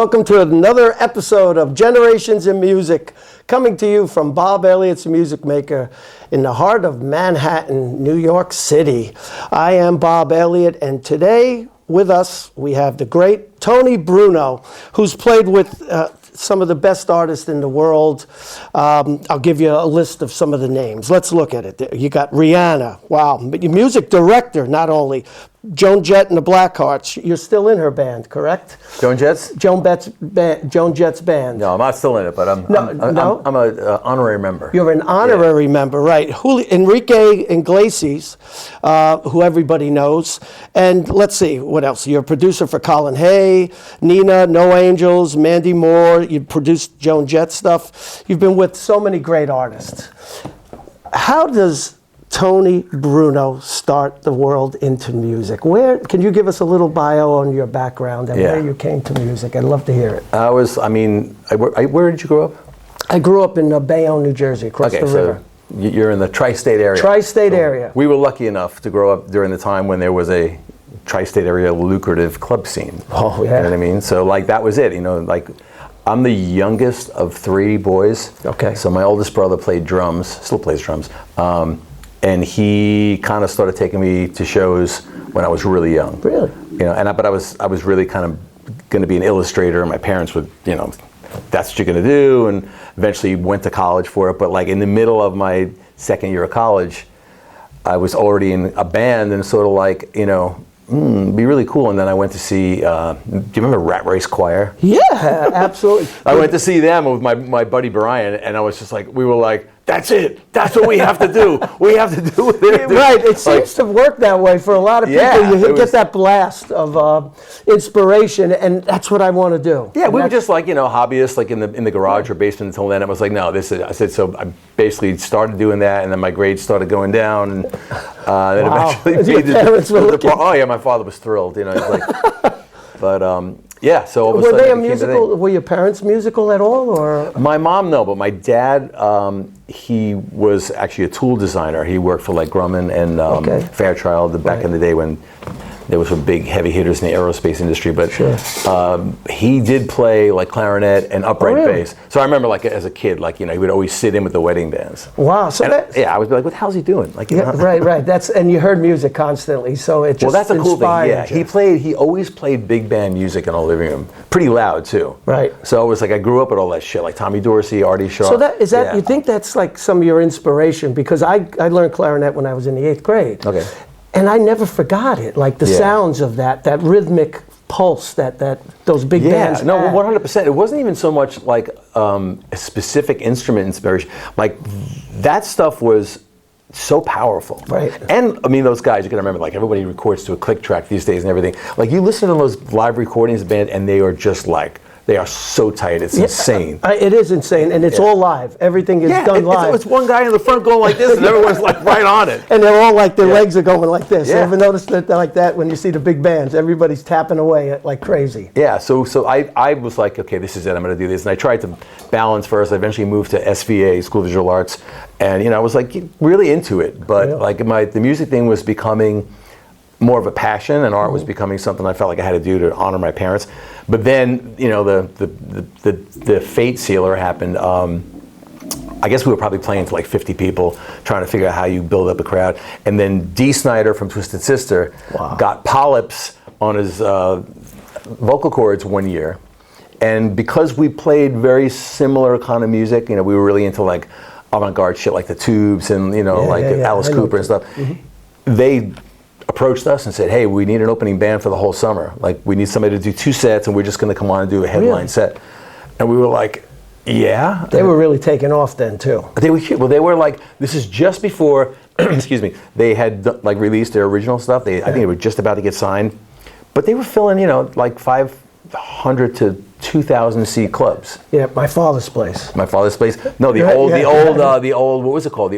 Welcome to another episode of Generations in Music, coming to you from Bob Elliot's Music Maker in the heart of Manhattan, New York City. I am Bob Elliot, and today with us we have the great Tony Burno, who's played with some of the best artists in the world. I'll give you a list of some of the names. Let's look at it. You got Rihanna. Wow. But your music director, not only. Joan Jett and the Blackhearts. You're still in her band, correct? Joan Jett's? Joan Jett's band. No, I'm not still in it, but I'm an honorary member. You're an honorary member, right? Enrique Iglesias, who everybody knows. And let's see, what else? You're a producer for Colin Hay, Nina, No Angels, Mandy Moore. You produced Joan Jett stuff. You've been with so many great artists. How does Tony Burno start the world into music? Where can you give us a little bio on your background and where you came to music? I'd love to hear it. Where did you grow up? I grew up in Bayonne, New Jersey, across the river. You're in the tri-state area. Tri-state area. We were lucky enough to grow up during the time when there was a tri-state area lucrative club scene. Oh, yeah. You know what I mean? So, that was it. I'm the youngest of three boys. Okay. So my oldest brother played drums, still plays drums. And he kind of started taking me to shows when I was really young. Really? But I was really kind of going to be an illustrator. My parents would, that's what you're going to do, and eventually went to college for it. But in the middle of my second year of college, I was already in a band and sort of be really cool. And then I went to see, do you remember Rat Race Choir? Yeah, absolutely. I went to see them with my buddy Brian, and I was just we were like, that's it. That's what we have to do. We have to do it. Right. It seems to work that way for a lot of people. You get that blast of inspiration, and that's what I want to do. Yeah, we were just hobbyists, in the garage or basement until then. It was no, this is. I said so. I basically started doing that, and then my grades started going down, and then eventually. Your parents were looking. Oh yeah, my father was thrilled. But. Yeah, so all of a were sudden they a musical? Were your parents musical at all, or? My mom, no, but my dad, he was actually a tool designer. He worked for Grumman and Fairchild back in the day when there was some big heavy hitters in the aerospace industry. But he did play clarinet and upright bass. So I remember as a kid, he would always sit in with the wedding bands. Wow, so I was what the hell's he doing? Right. And you heard music constantly, so it just that's a cool thing. Yeah, you. he always played big band music in our living room, pretty loud too. Right. So it was I grew up with all that shit, Tommy Dorsey, Artie Shaw. So you think that's some of your inspiration? Because I learned clarinet when I was in the 8th grade. Okay. And I never forgot it, the sounds of that rhythmic pulse that those big bands had. No, 100%. It wasn't even so much a specific instrument inspiration. That stuff was so powerful. Right. And those guys, you can remember, everybody records to a click track these days and everything. You listen to those live recordings of the band, and they are just they are so tight. It's insane. It is insane, and it's all live. Everything is done live. It's one guy in the front going like this, and everyone's right on it. And they're all their legs are going like this. You ever notice that like that when you see the big bands? Everybody's tapping away like crazy. Yeah, so I was okay, this is it. I'm going to do this. And I tried to balance first. I eventually moved to SVA, School of Visual Arts, and I was really into it. But the music thing was becoming more of a passion, and art was becoming something I felt I had to do to honor my parents. But then, the fate sealer happened. I guess we were probably playing to 50 people, trying to figure out how you build up a crowd. And then Dee Snider from Twisted Sister got polyps on his vocal cords one year. And because we played very similar kind of music, we were really into avant-garde shit like the Tubes and Alice Cooper and stuff. Mm-hmm. They approached us and said, hey, we need an opening band for the whole summer. We need somebody to do 2 sets, and we're just going to come on and do a headline set. And we were yeah. They were really taking off then too. They were this is just before, excuse me, they had released their original stuff. I think they were just about to get signed, but they were filling 500 to 2,000 seat clubs. Yeah, my father's place. My father's place. No, the old. What was it called?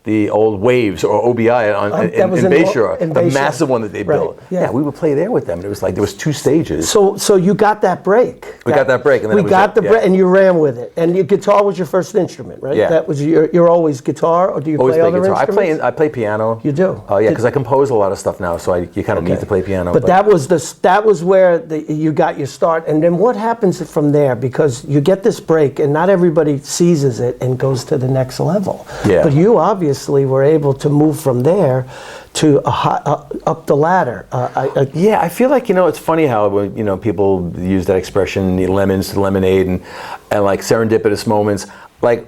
the old Waves or OBI in Bayshore, the massive one that they built. Yeah, we would play there with them. And it was like there was 2 stages. So you got that break. We got that break, and then we got the break, and you ran with it. And your guitar was your first instrument, right? Yeah. That was you're always guitar, or do you play other instruments? I play piano. You do? Oh yeah, because I compose a lot of stuff now, so you kind of need to play piano. But that was where you got your start. And then what happens from there? Because you get this break, and not everybody seizes it and goes to the next level. Yeah. But you obviously were able to move from there to up the ladder. Yeah, I feel like, it's funny how people use that expression, lemons to lemonade, and like serendipitous moments. Like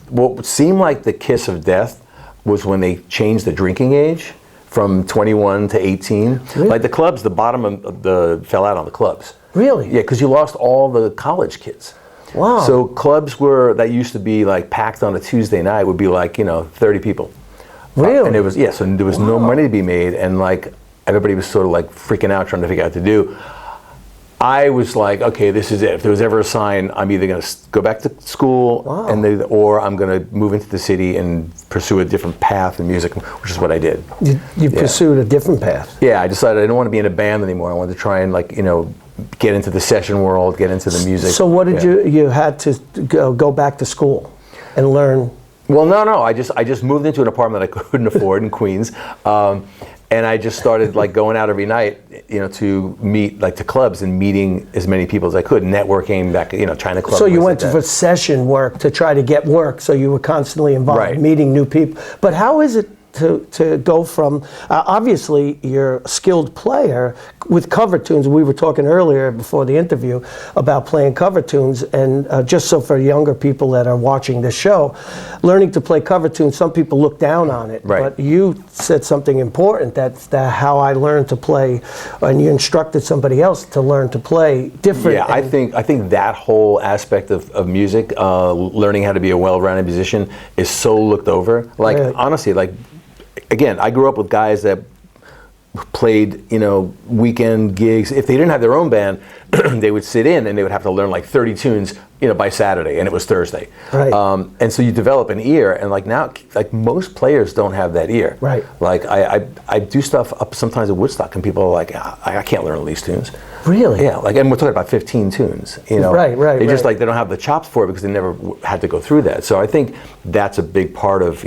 what seemed like the kiss of death was when they changed the drinking age from 21 to 18. Really? Like the clubs, the bottom of fell out on the clubs. Really? Yeah, because you lost all the college kids. Wow. So clubs that used to be like packed on a Tuesday night would be like 30 people. Really? And it was so there was no money to be made, and like everybody was sort of like freaking out trying to figure out what to do. I was like, okay, this is it. If there was ever a sign, I'm either going to go back to school or I'm going to move into the city and pursue a different path in music, which is what I did. You pursued a different path. Yeah, I decided I didn't want to be in a band anymore. I wanted to try and get into the session world, get into the music. So what did you had to go back to school and learn? Well, no. I just moved into an apartment I couldn't afford in Queens, and I just started going out every night, to meet to clubs and meeting as many people as I could, networking back, China Club. So you went for session work to try to get work. So you were constantly involved, meeting new people. But how is it to go from, obviously you're a skilled player with cover tunes. We were talking earlier before the interview about playing cover tunes, and just so for younger people that are watching this show, learning to play cover tunes, some people look down on it, but you said something important, that's how I learned to play, and you instructed somebody else to learn to play different. Yeah, I think that whole aspect of music, learning how to be a well-rounded musician, is so looked over. Honestly, again, I grew up with guys that played, weekend gigs. If they didn't have their own band, they would sit in and they would have to learn 30 tunes, by Saturday, and it was Thursday. Right. And so you develop an ear, and now, most players don't have that ear. Right. I do stuff up sometimes at Woodstock, and people are like, I can't learn all these tunes. Really? Yeah. And we're talking about 15 tunes. Right. They just they don't have the chops for it because they never had to go through that. So I think that's a big part of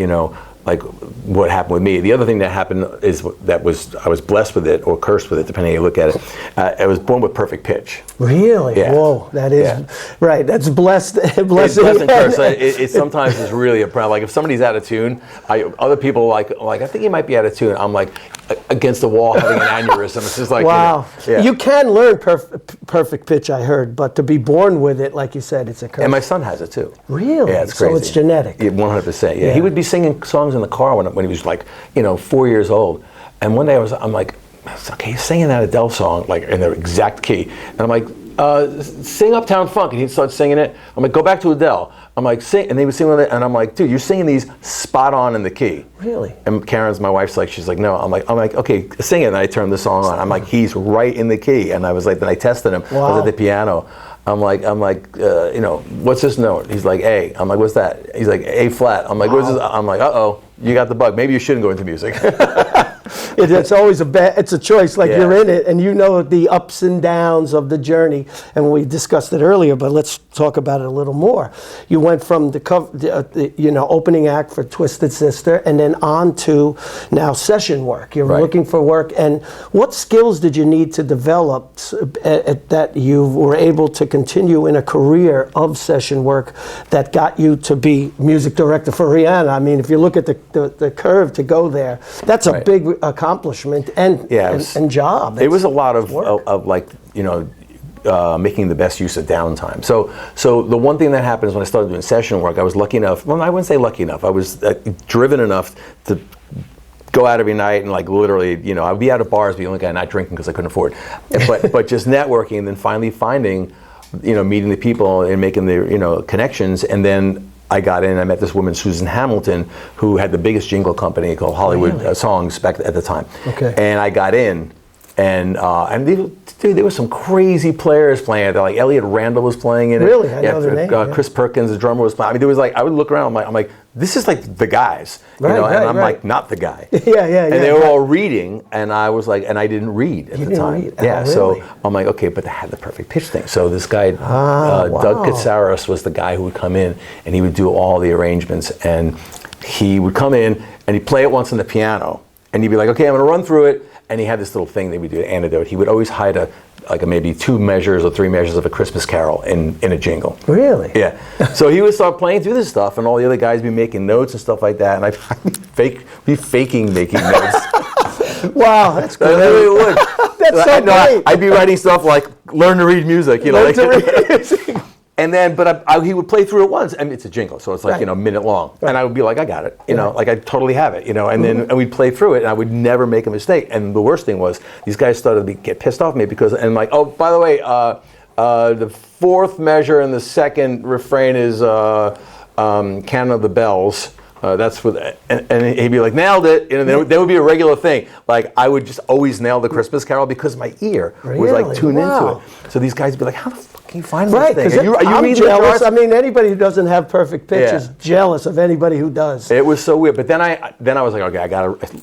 what happened with me. The other thing that happened is I was blessed with it or cursed with it, depending how you look at it. I was born with perfect pitch. Really? Yeah. Whoa, that is right. That's blessed. It's blessed and cursed. It sometimes is really a problem. If somebody's out of tune, other people I think he might be out of tune. I'm against the wall having an aneurysm. It's just wow. You can learn perfect pitch, I heard, but to be born with it, like you said, it's a curse. And my son has it too. Really? Yeah, it's crazy. So it's genetic. 100%. Yeah. He would be singing songs in the car when he was 4 years old, and one day I'm like, okay, he's singing that Adele song in the exact key, and I'm like, sing Uptown Funk, and he'd start singing it. I'm like, go back to Adele. I'm like, sing, and they would sing with it, and I'm like, dude, you're singing these spot on in the key. Really? And Karen's my wife's she's like, no. I'm like, okay, sing it. And I turned the song on. I'm like, he's right in the key, and I was then I tested him. Wow. I was at the piano. I'm like, what's this note? He's like, A. I'm like, what's that? He's like, A flat. I'm like, what's this? I'm like, uh-oh, you got the bug. Maybe you shouldn't go into music. It's always it's a choice. You're in it, and the ups and downs of the journey. And we discussed it earlier, but let's talk about it a little more. You went from the opening act for Twisted Sister, and then on to now session work. You're looking for work, and what skills did you need to develop that you were able to continue in a career of session work that got you to be music director for Rihanna? I mean, if you look at the curve to go there, that's a big accomplishment and job. It was a lot of making the best use of downtime. So the one thing that happens when I started doing session work, I was lucky enough. Well, I wouldn't say lucky enough. I was driven enough to go out every night and literally, I would be out of bars, be the only guy not drinking because I couldn't afford it. But just networking, and then finally finding, meeting the people and making the connections, and then I got in. I met this woman, Susan Hamilton, who had the biggest jingle company called Hollywood Songs back at the time. Okay. And I got in, and there were some crazy players playing it. Elliot Randall was playing in it. Really? I know their name. Chris Perkins, the drummer, was playing. I mean, there was I would look around. I'm like, this is like the guys, you know, and I'm like not the guy. Yeah. And they were all reading, and I was like, and I didn't read at the time. Read? Yeah, really? so I'm like, okay, but they had the perfect pitch thing. So this guy, Doug Katsaros, was the guy who would come in, and he would do all the arrangements, and he would come in, and he'd play it once on the piano, and he'd be like, okay, I'm going to run through it, and he had this little thing that we do, an anecdote. He would always hide maybe 2 measures or 3 measures of A Christmas Carol in a jingle. Really? Yeah. So he would start playing through this stuff, and all the other guys would be making notes and stuff like that, and I'd be faking making notes. Wow, that's great. I literally would. That's so great. I'd be writing stuff like learn to read music, you know. Learn to read music. And then, but he would play through it once, and it's a jingle, so it's like, you know, a minute long. Right. And I would be like, I got it, you know, like I totally have it, you know. And then we'd play through it, and I would never make a mistake. And the worst thing was, these guys started to get pissed off at me because, and like, oh, by the way, the 4th measure and the 2nd refrain is Canon of the Bells. That's what, and he'd be like, nailed it. And then there would be a regular thing. Like, I would just always nail the Christmas Carol because my ear was like tuned into it. So these guys would be like, how the fuck can you find this thing? I'm jealous. I mean, anybody who doesn't have perfect pitch is jealous of anybody who does. It was so weird. But then I was like, okay,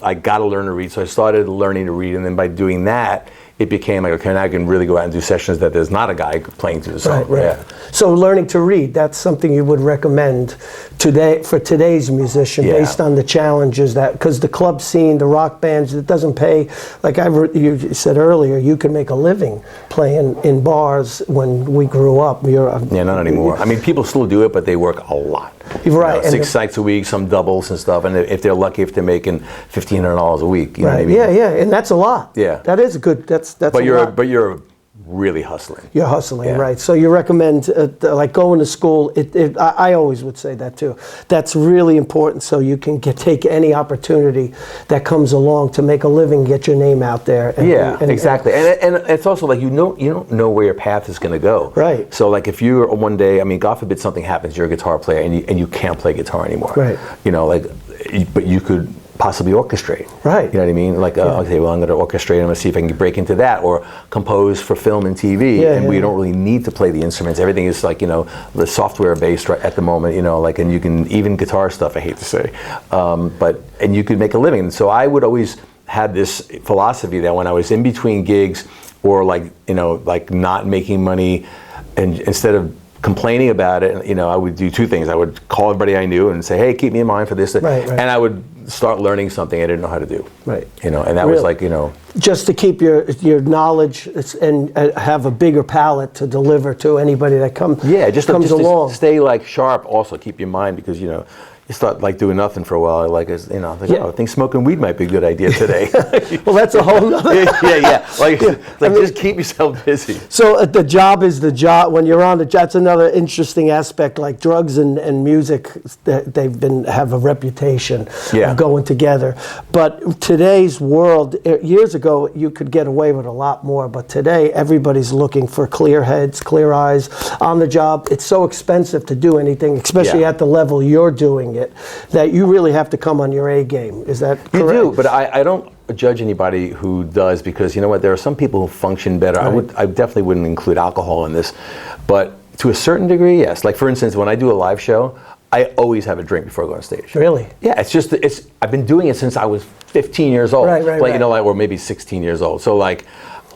I gotta learn to read. So I started learning to read, and then by doing that, it became like, okay, now I can really go out and do sessions that there's not a guy playing through the song. Right. Yeah. So learning to read, that's something you would recommend today for today's musician based on the challenges that, because the club scene, the rock bands, it doesn't pay, like you said earlier, you can make a living playing in bars when we grew up. Not anymore. I mean, people still do it, but they work a lot. Right. You know, 6 nights a week, some doubles and stuff, and if they're lucky, if they're making $1,500 a week, you know what I mean? Yeah, and that's a lot. Yeah. That is a good, that's but a lot. But you're really hustling. You're hustling, right. So you recommend like going to school. I always would say that too. That's really important so you can take any opportunity that comes along to make a living, get your name out there. Exactly. And it's also like you don't know where your path is going to go. Right. So like if you're one day, I mean, God forbid something happens, you're a guitar player and you can't play guitar anymore. Right. You know, like, but you could possibly orchestrate. Right. You know what I mean? Like, okay, well, I'm going to orchestrate. I'm going to see if I can break into that, or compose for film and TV. We don't really need to play the instruments. Everything is like, you know, the software based right at the moment. You know, like, and you can even guitar stuff. I hate to say, and you could make a living. And so I would always have this philosophy that when I was in between gigs, or like, you know, like not making money, and instead of complaining about it, you know, I would do 2 things. I would call everybody I knew and say, hey, keep me in mind for this. Right. And I would start learning something I didn't know how to do. Right. You know, and that was like, you know. Just to keep your knowledge and have a bigger palette to deliver to anybody that comes along. To stay like sharp, also keep your mind, because, you know, you start like doing nothing for a while, like, you know, like, I think smoking weed might be a good idea today. Well, that's a whole nother. Like just keep yourself busy. So the job is the job. When you're on the job, that's another interesting aspect. Like drugs and music, they've have a reputation of going together. But today's world, years ago, you could get away with a lot more. But today, everybody's looking for clear heads, clear eyes on the job. It's so expensive to do anything, especially at the level you're doing it, that you really have to come on your A game. Is that correct? You do, but I don't judge anybody who does, because you know what, there are some people who function better. Right. I definitely wouldn't include alcohol in this, but to a certain degree, yes. Like for instance, when I do a live show, I always have a drink before I go on stage. Really? Yeah, I've been doing it since I was 15 years old. Right. You know, like, or maybe 16 years old. So like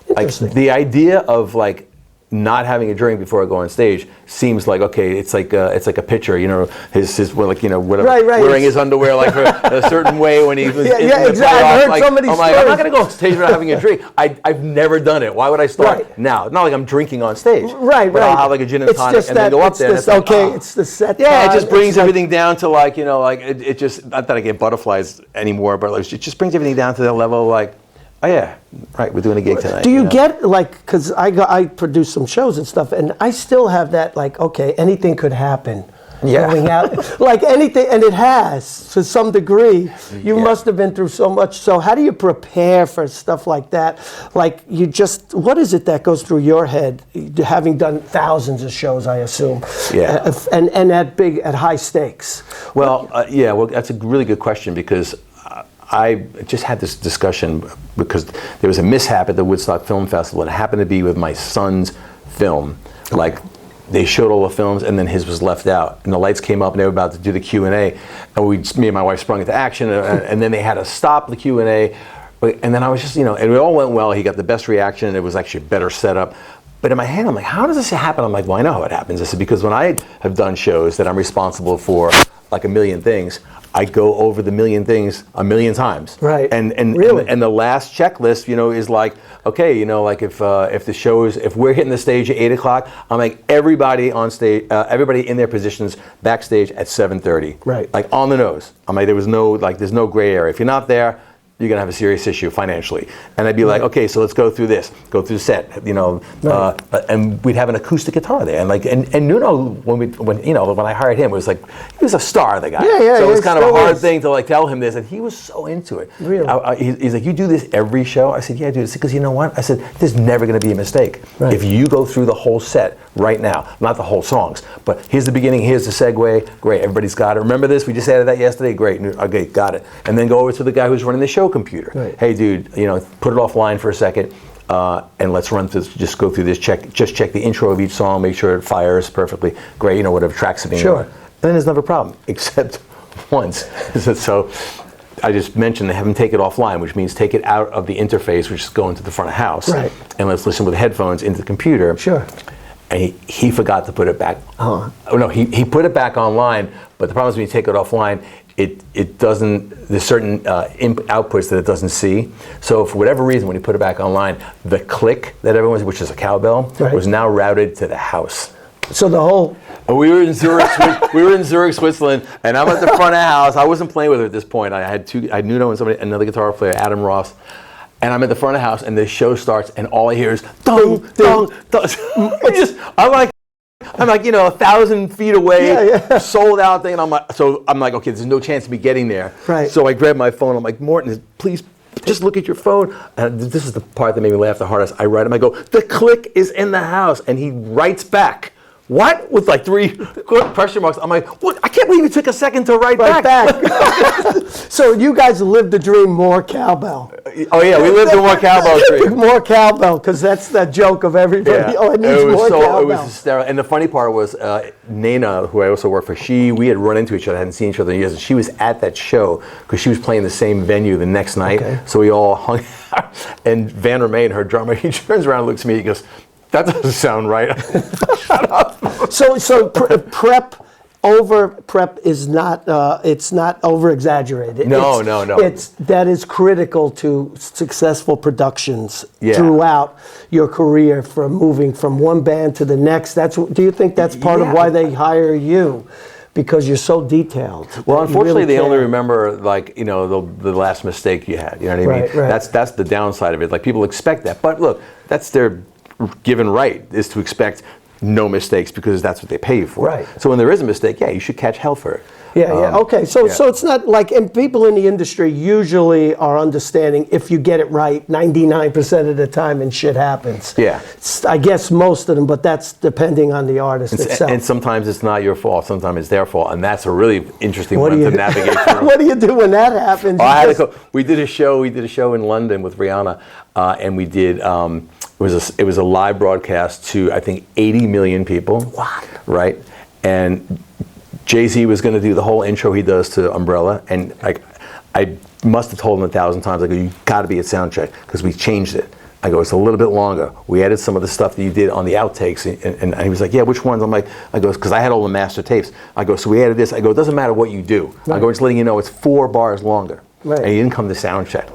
the idea of like not having a drink before I go on stage seems like, okay, it's like a pitcher, you know, his like, you know, whatever, wearing his underwear like a certain way when he was in the exactly. I heard so many stories. I'm not going to go on stage without having a drink. I've never done it. Why would I start now? It's not like I'm drinking on stage. But I'll have like a gin and tonic and then go up there. It's the set. Yeah, it just brings everything down to like, you know, like it just, not that I get butterflies anymore, but it just brings everything down to that level of like, oh yeah, right, we're doing a gig tonight. Do you get, like, because I produce some shows and stuff, and I still have that, like, okay, anything could happen. Going out, like anything, and it has, to some degree. You must have been through so much. So how do you prepare for stuff like that? Like, what is it that goes through your head, having done thousands of shows, I assume, and at high stakes? Well, well, that's a really good question, because I just had this discussion because there was a mishap at the Woodstock Film Festival, and it happened to be with my son's film. Like, they showed all the films, and then his was left out. And the lights came up, and they were about to do the Q&A. And me and my wife sprung into action, and then they had to stop the Q&A. And then I was just, and it all went well. He got the best reaction, and it was actually a better setup. But in my head, I'm like, how does this happen? I'm like, well, I know how it happens. I said, because when I have done shows that I'm responsible for, like a million things, I go over the million things a million times. Right. And really? and the last checklist, is like, okay, like if the show is, if we're hitting the stage at 8 o'clock, I'm like, everybody on stage, everybody in their positions backstage at 7:30. Right. Like on the nose. I'm like, there's no gray area. If you're not there, you're gonna have a serious issue financially. And I'd be like, okay, so let's go through the set, and we'd have an acoustic guitar there. And Nuno, when I hired him, it was like, he was a star, the guy. Yeah, so it was kind of a hard thing to tell him this, and he was so into it. Really? He's like, you do this every show? I said, yeah, dude, because you know what? I said, there's never gonna be a mistake. Right. If you go through the whole set right now, not the whole songs, but here's the beginning, here's the segue, great, everybody's got it. Remember this? We just added that yesterday, great, okay, got it. And then go over to the guy who's running the show computer. Right. Hey, dude, put it offline for a second, and let's just go through this. Check the intro of each song, make sure it fires perfectly. Great, whatever tracks are being Sure. on. Then there's never a problem, except once. So I just mentioned they have them take it offline, which means take it out of the interface, which is going to the front of house, right, and let's listen with headphones into the computer. Sure. And he forgot to put it back. Oh no, he put it back online. But the problem is when you take it offline, it doesn't. There's certain outputs that it doesn't see. So for whatever reason, when you put it back online, the click that everyone's, which is a cowbell, right, was now routed to the house. So the whole. We were in Zurich, Switzerland, and I'm at the front of the house. I wasn't playing with it at this point. I had Nuno and another guitar player, Adam Ross. And I'm at the front of the house, and the show starts, and all I hear is dong, dong, dong. I'm like 1,000 feet away, sold out thing, and I'm like, okay, there's no chance of me getting there. Right. So I grab my phone. I'm like, Morton, please, just look at your phone. And this is the part that made me laugh the hardest. I write him. I go, the click is in the house, and he writes back. What? With like 3 question marks. I'm like, what? I can't believe it took a second to write back. So you guys lived the dream, more cowbell. Oh yeah, we lived the more cowbell dream. More cowbell, because that's the joke of everybody. Yeah. Oh, it needs more cowbell. It was hysterical. And the funny part was, Nana, who I also work for, we had run into each other, hadn't seen each other in years, and she was at that show because she was playing the same venue the next night. Okay. So we all hung out. And Van Remain, her drummer, he turns around and looks at me, he goes, that doesn't sound right. Shut up. So prep is not, it's not over exaggerated. No. That is critical to successful productions throughout your career, from moving from one band to the next. Do you think that's part of why they hire you? Because you're so detailed. Well, unfortunately, they only remember the last mistake you had. You know what I mean? Right. That's the downside of it. Like, people expect that, but look, that's their given right, is to expect no mistakes, because that's what they pay you for. Right. So when there is a mistake, you should catch hell for it. Okay. So it's not like, and people in the industry usually are understanding if you get it right 99% of the time and shit happens. Yeah. I guess most of them, but that's depending on the artist itself. And sometimes it's not your fault. Sometimes it's their fault, and that's a really interesting one to navigate through. What do you do when that happens? We did a show in London with Rihanna, and we did. It was a live broadcast to, I think, 80 million people. Wow. Right? And Jay-Z was going to do the whole intro he does to Umbrella, and I must have told him 1,000 times, I go, you got to be at sound check, because we changed it. I go, it's a little bit longer. We added some of the stuff that you did on the outtakes, and he was like, yeah, which ones? I go, because I had all the master tapes. I go, so we added this. I go, it doesn't matter what you do. Right. I go, just letting you know it's 4 bars longer. Right. And he didn't come to sound check.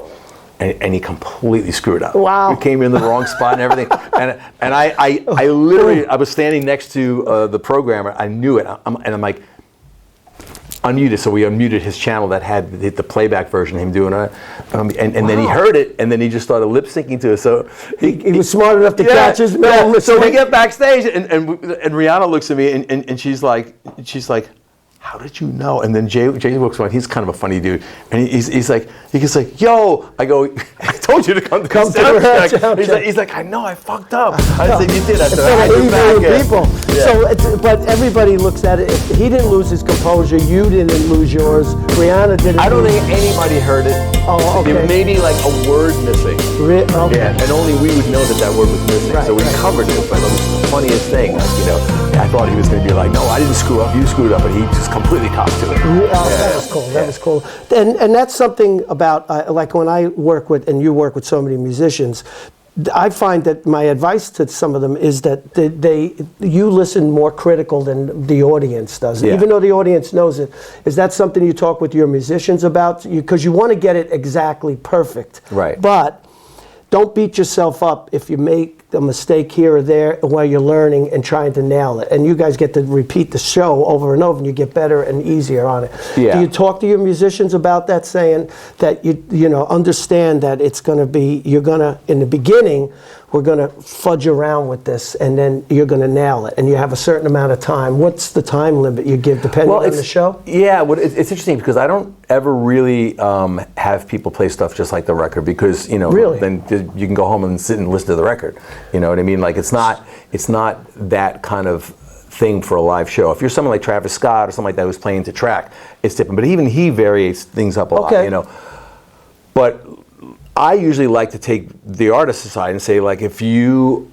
And he completely screwed up. Wow. He came in the wrong spot and everything. And I literally, I was standing next to the programmer. I knew it. I'm like, unmuted. So we unmuted his channel that had the playback version of him doing it. And then he heard it, and then he just started lip syncing to it. So he was smart enough to catch his mistake. So we get backstage, and Rihanna looks at me, and she's like, how did you know? And then Jay looks around. He's kind of a funny dude, and he's like, yo. I go, told you to come to the sound check. He's like, I know, I fucked up. I said, you did. I said, I had your back. People. Yeah. So, but everybody looks at it. If he didn't lose his composure, you didn't lose yours. Rihanna didn't. I don't think anybody heard it. Oh, okay. There may be like a word missing. Okay. Yeah, and only we would know that word was missing. Right, so we covered it, but it was the funniest thing. Like, you know, I thought he was going to be like, no, I didn't screw up, you screwed up, but he just completely copped to it. That was cool. That was cool. And that's something about, like when I work with, and you work with so many musicians, I find that my advice to some of them is that you listen more critical than the audience does, even though the audience knows it. Is that something you talk with your musicians about? Because you want to get it exactly perfect. Right. But don't beat yourself up if you make a mistake here or there while you're learning and trying to nail it. And you guys get to repeat the show over and over, and you get better and easier on it. Yeah. Do you talk to your musicians about that, saying that you know, understand that it's going to be, you're going to, in the beginning, we're going to fudge around with this, and then you're going to nail it, and you have a certain amount of time. What's the time limit you give depending on the show? Yeah, well, it's interesting because I don't ever really have people play stuff just like the record, because, you know, then you can go home and sit and listen to the record. You know what I mean? Like, it's not that kind of thing for a live show. If you're someone like Travis Scott or something like that who's playing to track, it's different. But even he varies things up a lot, you know. But I usually like to take the artist aside and say, like, if you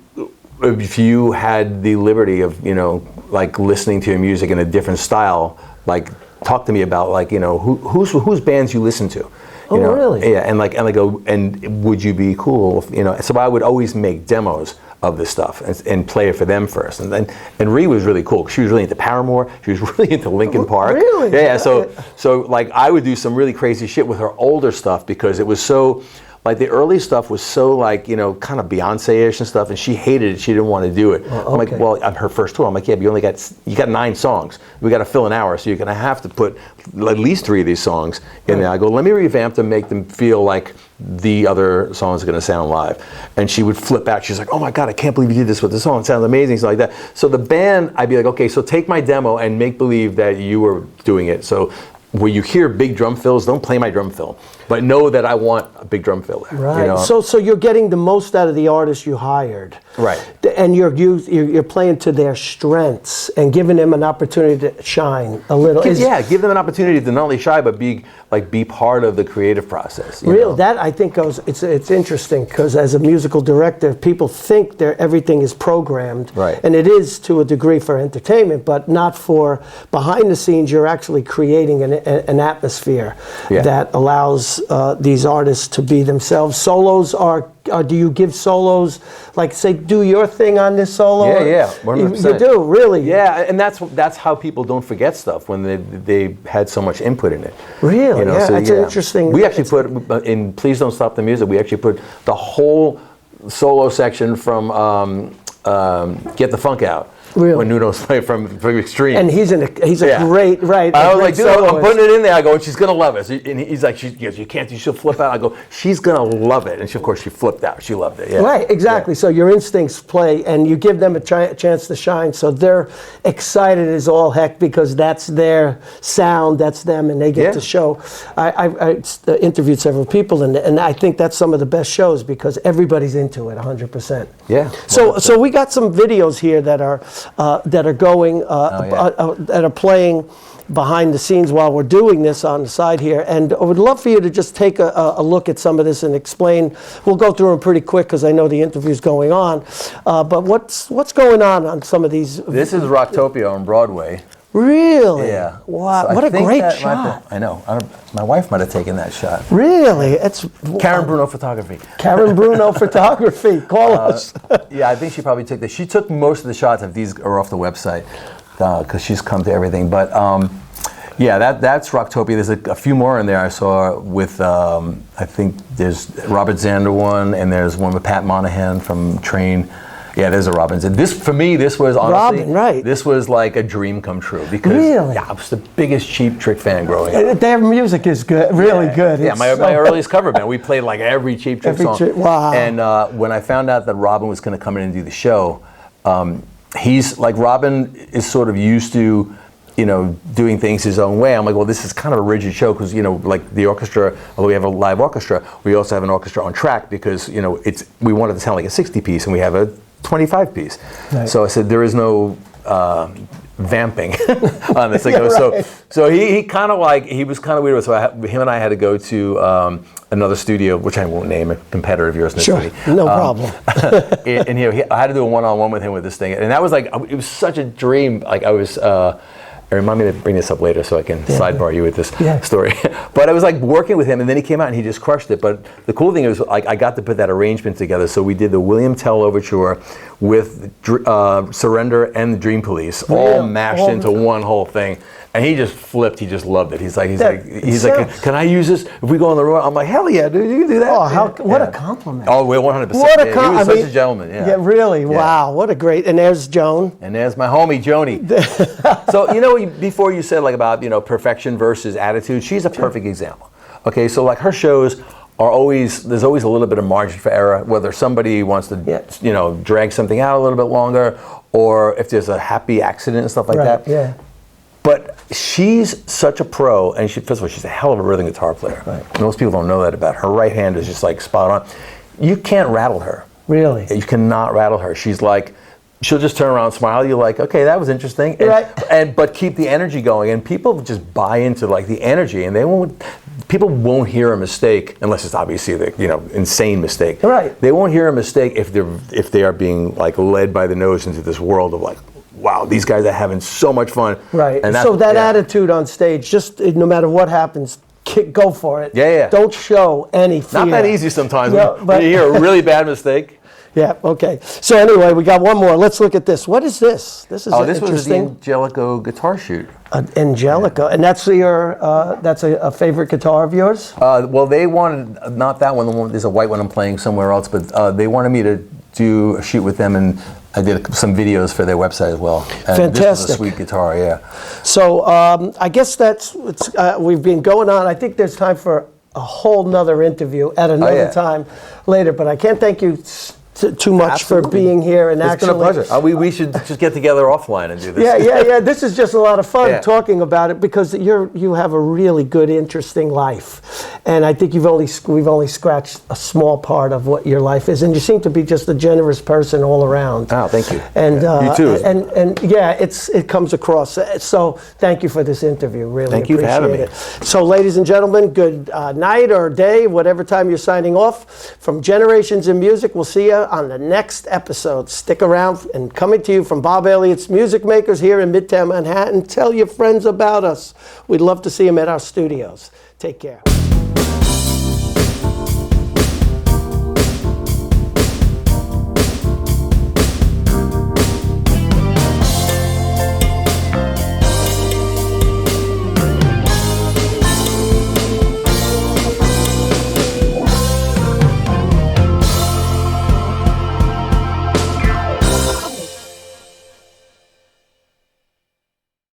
had the liberty of, you know, like listening to your music in a different style, like, talk to me about, like, you know, whose bands you listen to. You know? Really? Yeah, and would you be cool? You know, so I would always make demos of this stuff and play it for them first. And Rhee was really cool. She was really into Paramore. She was really into Linkin Park. Really? Yeah. So like I would do some really crazy shit with her older stuff because it was so. Like the early stuff was so, like, you know, kind of Beyonce-ish and stuff, and she hated it. She didn't want to do it. I'm like, well, on her first tour, I'm like, yeah, but you got 9 songs. We got to fill an hour, so you're gonna have to put at least 3 of these songs in there. I go, let me revamp them, make them feel like the other songs are gonna sound live. And she would flip out. She's like, oh my God, I can't believe you did this with the song. It sounds amazing, something like that. So the band, I'd be like, okay, so take my demo and make believe that you were doing it. So where you hear big drum fills, don't play my drum fill, but know that I want a big drum fill there. Right. You know? So you're getting the most out of the artists you hired. Right. And you're playing to their strengths and giving them an opportunity to shine a little. Give them an opportunity to not only shine, but be part of the creative process. Really, that I think goes. It's interesting because as a musical director, people think everything is programmed, right? And it is to a degree for entertainment, but not for behind the scenes. You're actually creating an atmosphere that allows these artists to be themselves. Solos are. Do you give solos, like, say, do your thing on this solo? Yeah, 100%. You do, really? Yeah, and that's how people don't forget stuff when they had so much input in it. Really? You know, yeah, it's interesting. We actually put in Please Don't Stop the Music, we actually put the whole solo section from Get the Funk Out. Really? When Nuno's playing from Extreme. And he's a great, right. I was like, dude, I'm putting it in there. I go, and she's going to love it. And he's like, you can't, she'll flip out. I go, she's going to love it. And of course, she flipped out. She loved it. Yeah. Right, exactly. Yeah. So your instincts play, and you give them a chance to shine. So they're excited as all heck because that's their sound, that's them, and they get to show. I interviewed several people, and I think that's some of the best shows because everybody's into it 100%. Yeah. So we got some videos here that are going that are playing behind the scenes while we're doing this on the side here, and I would love for you to just take a look at some of this and explain. We'll go through them pretty quick because I know the interview's going on, but what's going on some of these? This is Rocktopia on Broadway. Really? Yeah. Wow, so what a great shot. I know. My wife might have taken that shot. Really? It's Karen Burno Photography. Karen Burno Photography. Call us. Yeah, I think she probably took this. She took most of the shots. If these are off the website, because she's come to everything. But yeah, that's Rocktopia. There's a few more in there I saw with, I think there's Robert Zander one, and there's one with Pat Monahan from Train. Yeah, there's a Robinson. This, for me, this was honestly, this was like a dream come true because yeah, I was the biggest Cheap Trick fan growing up. Their music is good, really good. Yeah, my earliest cover band, we played like every Cheap Trick song. Wow. And when I found out that Robin was going to come in and do the show, he's like, Robin is sort of used to doing things his own way. I'm like, well, this is kind of a rigid show because, like the orchestra, although we have a live orchestra, we also have an orchestra on track because, we wanted to sound like a 60-piece and we have a 25-piece. Right. So I said, there is no vamping on this thing. Right. So he kind of like, he was kind of weird. So him and I had to go to another studio, which I won't name, a competitor of yours in the sure. city. No problem. And I had to do a one-on-one with him with this thing. And that was like, it was such a dream. Like I was, remind me to bring this up later so I can sidebar you with this story. But I was like working with him, and then he came out and he just crushed it. But the cool thing is, like, I got to put that arrangement together. So we did the William Tell Overture with Surrender and the Dream Police, all mashed into one whole thing. And he just flipped. He just loved it. He's like, can I use this if we go on the road? I'm like, hell yeah, dude, you can do that. Oh, what a compliment. Oh, we're 100%. What a he was such a gentleman. Yeah, really. Yeah. Wow, what a great. And there's Joan. And there's my homie Joni. So before you said like about perfection versus attitude, she's a perfect example. Okay, so like her shows there's always a little bit of margin for error, whether somebody wants to drag something out a little bit longer, or if there's a happy accident and stuff like that. Yeah. But she's such a pro, and first of all, she's a hell of a rhythm guitar player. Right. Most people don't know that about her. Her right hand is just like spot on. You can't rattle her. Really? You cannot rattle her. She's like, she'll just turn around and smile. You're like, okay, that was interesting. But keep the energy going. And people just buy into like the energy, and people won't hear a mistake unless it's obviously the insane mistake. Right. They won't hear a mistake if they are being like led by the nose into this world of like, wow, these guys are having so much fun. Right. And so that attitude on stage, just no matter what happens, go for it. Yeah. Don't show any fear. Not that easy sometimes. When you hear a really bad mistake. Yeah, okay. So anyway, we got one more. Let's look at this. What is this? This is this was the interesting. Angelico guitar shoot. Angelico. And that's that's a favorite guitar of yours? Well, they wanted, not that one, there's a white one I'm playing somewhere else, but they wanted me to do a shoot with them, and I did some videos for their website as well. And fantastic. This is a sweet guitar, yeah. So I guess we've been going on. I think there's time for a whole nother interview at another time later, but I can't thank you too much for being here. And it's been a pleasure. We should just get together offline and do this. Yeah. This is just a lot of fun talking about it because you have a really good, interesting life, and I think we've only scratched a small part of what your life is, and you seem to be just a generous person all around. Oh, thank you. And you too. And it comes across. So thank you for this interview. Really, thank you for having me. So, ladies and gentlemen, good night or day, whatever time you're signing off from Generations in Music. We'll see you on the next episode. Stick around, and coming to you from Bob Elliot's Music Makers here in Midtown Manhattan. Tell your friends about us. We'd love to see them at our studios. Take care.